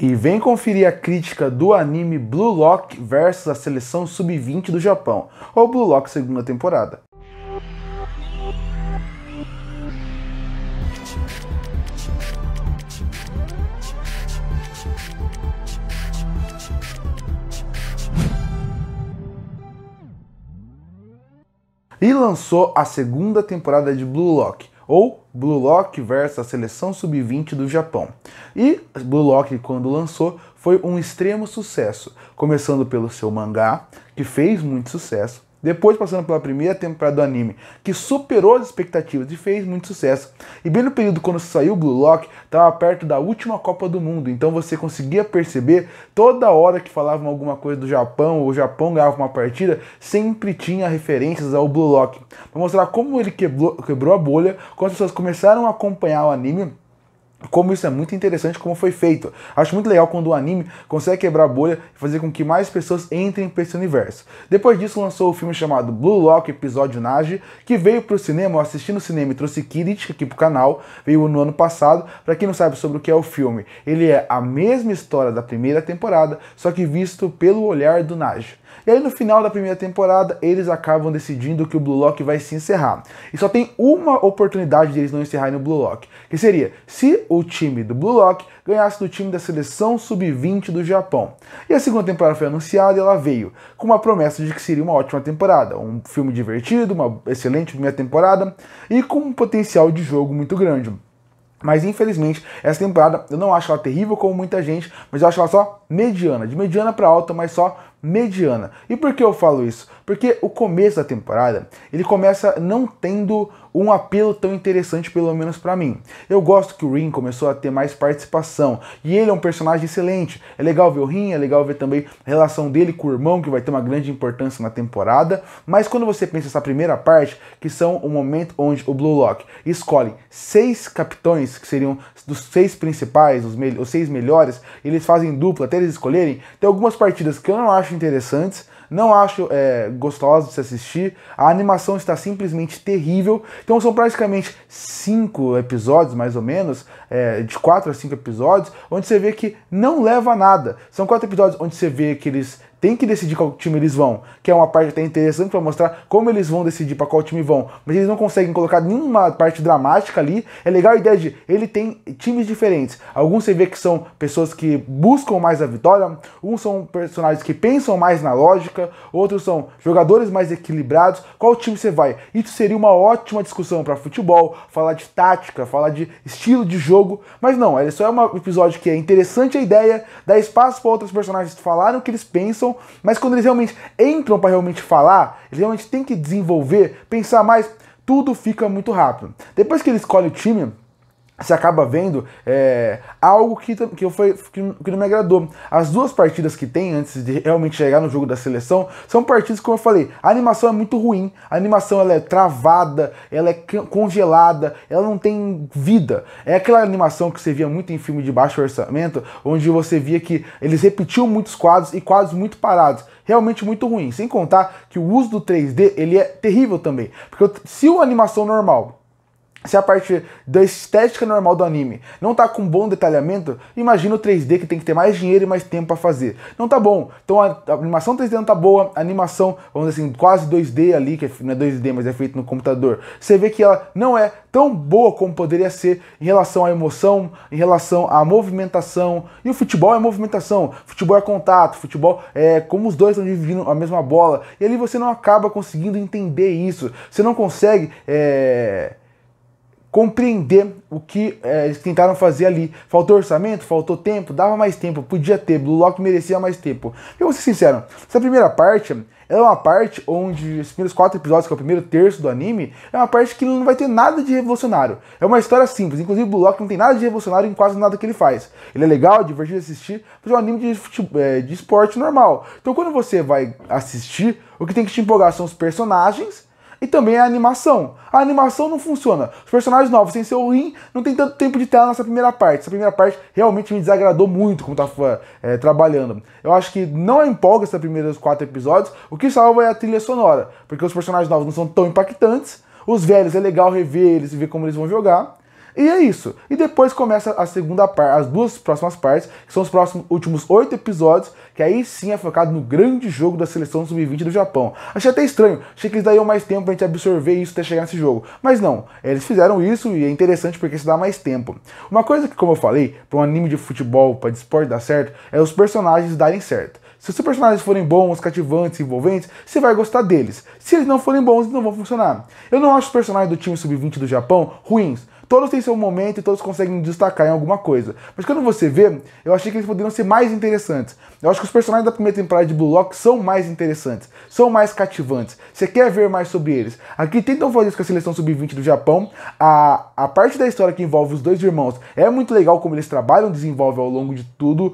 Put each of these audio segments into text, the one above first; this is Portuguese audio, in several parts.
E vem conferir a crítica do anime Blue Lock versus a seleção sub-20 do Japão, ou Blue Lock segunda temporada. E lançou a segunda temporada de Blue Lock, ou Blue Lock versus a seleção sub-20 do Japão. E Blue Lock, quando lançou, foi um extremo sucesso, começando pelo seu mangá, que fez muito sucesso, depois passando pela primeira temporada do anime, que superou as expectativas e fez muito sucesso. E bem no período quando saiu Blue Lock, estava perto da última Copa do Mundo, então você conseguia perceber toda hora que falavam alguma coisa do Japão, ou o Japão ganhava uma partida, sempre tinha referências ao Blue Lock, para mostrar como ele quebrou a bolha, quando as pessoas começaram a acompanhar o anime. Como isso é muito interessante, como foi feito. Acho muito legal quando o anime consegue quebrar a bolha e fazer com que mais pessoas entrem para esse universo. Depois disso lançou o filme chamado Blue Lock Episódio Nage, que veio para o cinema, eu assisti no cinema e trouxe crítica aqui pro canal, veio no ano passado. Para quem não sabe sobre o que é o filme, ele é a mesma história da primeira temporada, só que visto pelo olhar do Nage. E aí no final da primeira temporada, eles acabam decidindo que o Blue Lock vai se encerrar. E só tem uma oportunidade de eles não encerrarem no Blue Lock, que seria se o time do Blue Lock ganhasse do time da seleção sub-20 do Japão. E a segunda temporada foi anunciada e ela veio com uma promessa de que seria uma ótima temporada, um filme divertido, uma excelente primeira temporada e com um potencial de jogo muito grande. Mas infelizmente, essa temporada eu não acho ela terrível como muita gente, mas eu acho ela só mediana, de mediana para alta, mas só mediana. E por que eu falo isso? Porque o começo da temporada, ele começa não tendo um apelo tão interessante, pelo menos pra mim. Eu gosto que o Rin começou a ter mais participação, e ele é um personagem excelente. É legal ver o Rin, é legal ver também a relação dele com o irmão, que vai ter uma grande importância na temporada, mas quando você pensa nessa primeira parte, que são o momento onde o Blue Lock escolhe 6 capitães, que seriam dos 6 principais, os 6 melhores, eles fazem dupla até eles escolherem, tem algumas partidas que eu não acho interessantes, não acho gostoso de se assistir, a animação está simplesmente terrível, então são praticamente 5 episódios, mais ou menos, de 4 a 5 episódios, onde você vê que não leva a nada. São 4 episódios onde você vê que eles têm que decidir qual time eles vão, que é uma parte até interessante para mostrar como eles vão decidir para qual time vão, mas eles não conseguem colocar nenhuma parte dramática ali. É legal a ideia de ele tem times diferentes. Alguns você vê que são pessoas que buscam mais a vitória, uns são personagens que pensam mais na lógica, outros são jogadores mais equilibrados. Qual time você vai? Isso seria uma ótima discussão para futebol, falar de tática, falar de estilo de jogo, mas não, ele só é um episódio que é interessante a ideia, dá espaço para outros personagens falarem o que eles pensam, mas quando eles realmente entram para realmente falar, eles realmente têm que desenvolver, pensar mais, tudo fica muito rápido. Depois que ele escolhe o time, você acaba vendo algo que não me agradou. As 2 partidas que tem antes de realmente chegar no jogo da seleção são partidas, como eu falei, a animação é muito ruim, a animação ela é travada, ela é congelada, ela não tem vida. É aquela animação que você via muito em filme de baixo orçamento, onde você via que eles repetiam muitos quadros e quadros muito parados. Realmente muito ruim. Sem contar que o uso do 3D ele é terrível também. Porque se a animação normal, se a parte da estética normal do anime não tá com bom detalhamento, imagina o 3D que tem que ter mais dinheiro e mais tempo para fazer. Não tá bom. Então a animação 3D não tá boa, a animação, vamos dizer assim, quase 2D ali, que não é 2D, mas é feito no computador. Você vê que ela não é tão boa como poderia ser em relação à emoção, em relação à movimentação. E o futebol é movimentação, futebol é contato, futebol é como os dois estão dividindo a mesma bola. E ali você não acaba conseguindo entender isso. Você não consegue compreender o que eles tentaram fazer ali. Faltou orçamento, faltou tempo, dava mais tempo, podia ter, Blue Lock merecia mais tempo. E vou ser sincero, essa primeira parte é uma parte onde os primeiros 4 episódios, que é o primeiro terço do anime, é uma parte que não vai ter nada de revolucionário. É uma história simples, inclusive Blue Lock não tem nada de revolucionário em quase nada que ele faz. Ele é legal, divertido de assistir, mas é um anime de esporte normal. Então quando você vai assistir, o que tem que te empolgar são os personagens e também a animação. A animação não funciona. Os personagens novos, sem ser o Rin, não tem tanto tempo de tela nessa primeira parte. Essa primeira parte realmente me desagradou muito como tá trabalhando. Eu acho que não empolga esses primeiros 4 episódios. O que salva é a trilha sonora, porque os personagens novos não são tão impactantes. Os velhos é legal rever eles e ver como eles vão jogar. E é isso. E depois começa a segunda parte, as duas próximas partes, que são os últimos 8 episódios, que aí sim é focado no grande jogo da seleção sub-20 do Japão. Achei até estranho, achei que eles dariam mais tempo pra gente absorver isso até chegar nesse jogo. Mas não, eles fizeram isso e é interessante porque isso dá mais tempo. Uma coisa que, como eu falei, para um anime de futebol, para de esporte dar certo, é os personagens darem certo. Se os personagens forem bons, cativantes, envolventes, você vai gostar deles. Se eles não forem bons, eles não vão funcionar. Eu não acho os personagens do time sub-20 do Japão ruins. Todos têm seu momento e todos conseguem destacar em alguma coisa. Mas quando você vê, eu achei que eles poderiam ser mais interessantes. Eu acho que os personagens da primeira temporada de Blue Lock são mais interessantes, são mais cativantes. Você quer ver mais sobre eles. Aqui tentam fazer isso com a seleção sub-20 do Japão. A parte da história que envolve os dois irmãos é muito legal como eles trabalham, desenvolvem ao longo de todo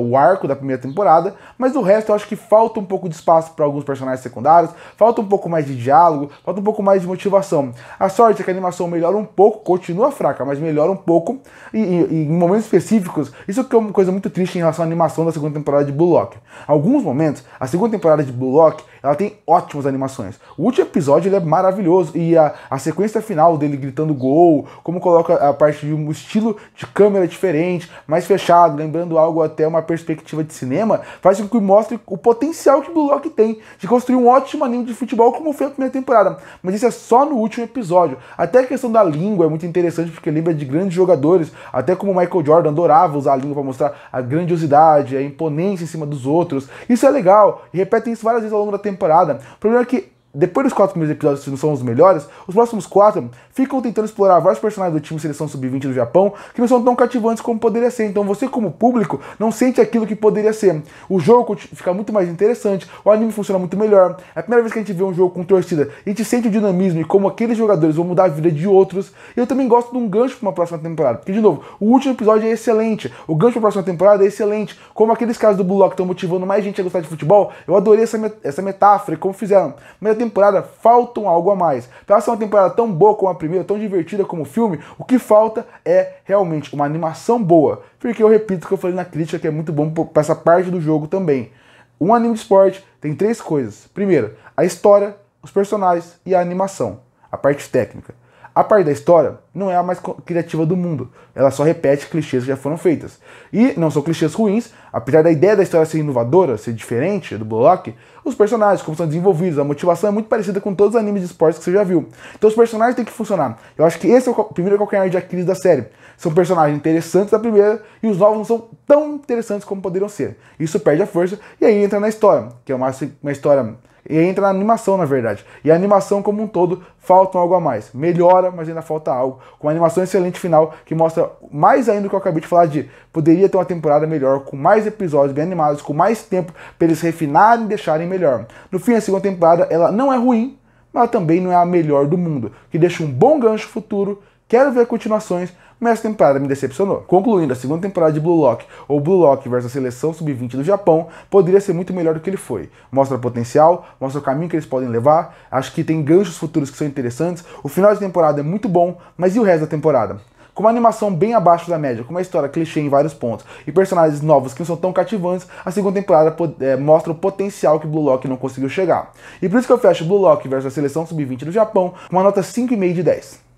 o arco da primeira temporada. Mas o resto eu acho que falta um pouco de espaço para alguns personagens secundários, falta um pouco mais de diálogo, falta um pouco mais de motivação. A sorte é que a animação melhora um pouco, continua fraca, mas melhora um pouco, e em momentos específicos, isso que é uma coisa muito triste em relação à animação da segunda temporada de Blue Lock. Alguns momentos, a segunda temporada de Blue Lock, ela tem ótimas animações. O último episódio ele é maravilhoso, e a sequência final dele gritando gol, como coloca a parte de um estilo de câmera diferente, mais fechado, lembrando algo até uma perspectiva de cinema, faz com que mostre o potencial que Blue Lock tem de construir um ótimo anime de futebol como foi a primeira temporada. Mas isso é só no último episódio. Até a questão da língua é muito interessante porque lembra de grandes jogadores, até como o Michael Jordan adorava usar a língua para mostrar a grandiosidade, a imponência em cima dos outros. Isso é legal, e repetem isso várias vezes ao longo da temporada. O problema é que depois dos 4 primeiros episódios, que não são os melhores, os próximos 4 ficam tentando explorar vários personagens do time Seleção Sub-20 do Japão que não são tão cativantes como poderia ser. Então você, como público, não sente aquilo que poderia ser. O jogo fica muito mais interessante, o anime funciona muito melhor. É a primeira vez que a gente vê um jogo com torcida, a gente sente o dinamismo e como aqueles jogadores vão mudar a vida de outros. E eu também gosto de um gancho para uma próxima temporada. Porque, de novo, o último episódio é excelente, o gancho para a próxima temporada é excelente. Como aqueles caras do Blue Lock estão motivando mais gente a gostar de futebol, eu adorei essa metáfora e como fizeram. Primeira temporada faltam algo a mais. Para ser uma temporada tão boa como a primeira, tão divertida como o filme, o que falta é realmente uma animação boa. Porque eu repito o que eu falei na crítica, que é muito bom para essa parte do jogo também. Um anime de esporte tem 3 coisas. Primeiro, a história, os personagens e a animação, a parte técnica. A parte da história não é a mais criativa do mundo. Ela só repete clichês que já foram feitas. E não são clichês ruins, apesar da ideia da história ser inovadora, ser diferente do Blue Lock, os personagens, como são desenvolvidos, a motivação é muito parecida com todos os animes de esportes que você já viu. Então os personagens têm que funcionar. Eu acho que esse é o primeiro calcanhar de Aquiles da série. São personagens interessantes da primeira e os novos não são tão interessantes como poderiam ser. Isso perde a força e aí entra na história, que é uma história... E entra na animação, na verdade. E a animação como um todo, falta algo a mais. Melhora, mas ainda falta algo. Com uma animação excelente final, que mostra mais ainda do que eu acabei de falar de... Poderia ter uma temporada melhor, com mais episódios bem animados, com mais tempo para eles refinarem e deixarem melhor. No fim, a segunda temporada, ela não é ruim, mas ela também não é a melhor do mundo. Que deixa um bom gancho futuro. Quero ver continuações, mas essa temporada me decepcionou. Concluindo, a segunda temporada de Blue Lock, ou Blue Lock versus a Seleção Sub-20 do Japão, poderia ser muito melhor do que ele foi. Mostra potencial, mostra o caminho que eles podem levar, acho que tem ganchos futuros que são interessantes, o final de temporada é muito bom, mas e o resto da temporada? Com uma animação bem abaixo da média, com uma história clichê em vários pontos, e personagens novos que não são tão cativantes, a segunda temporada mostra o potencial que Blue Lock não conseguiu chegar. E por isso que eu fecho Blue Lock versus a Seleção Sub-20 do Japão com uma nota 5,5 de 10.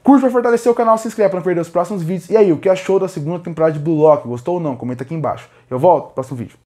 Curte para fortalecer o canal, se inscreve para não perder os próximos vídeos. E aí, o que achou da segunda temporada de Blue Lock? Gostou ou não? Comenta aqui embaixo. Eu volto no próximo vídeo.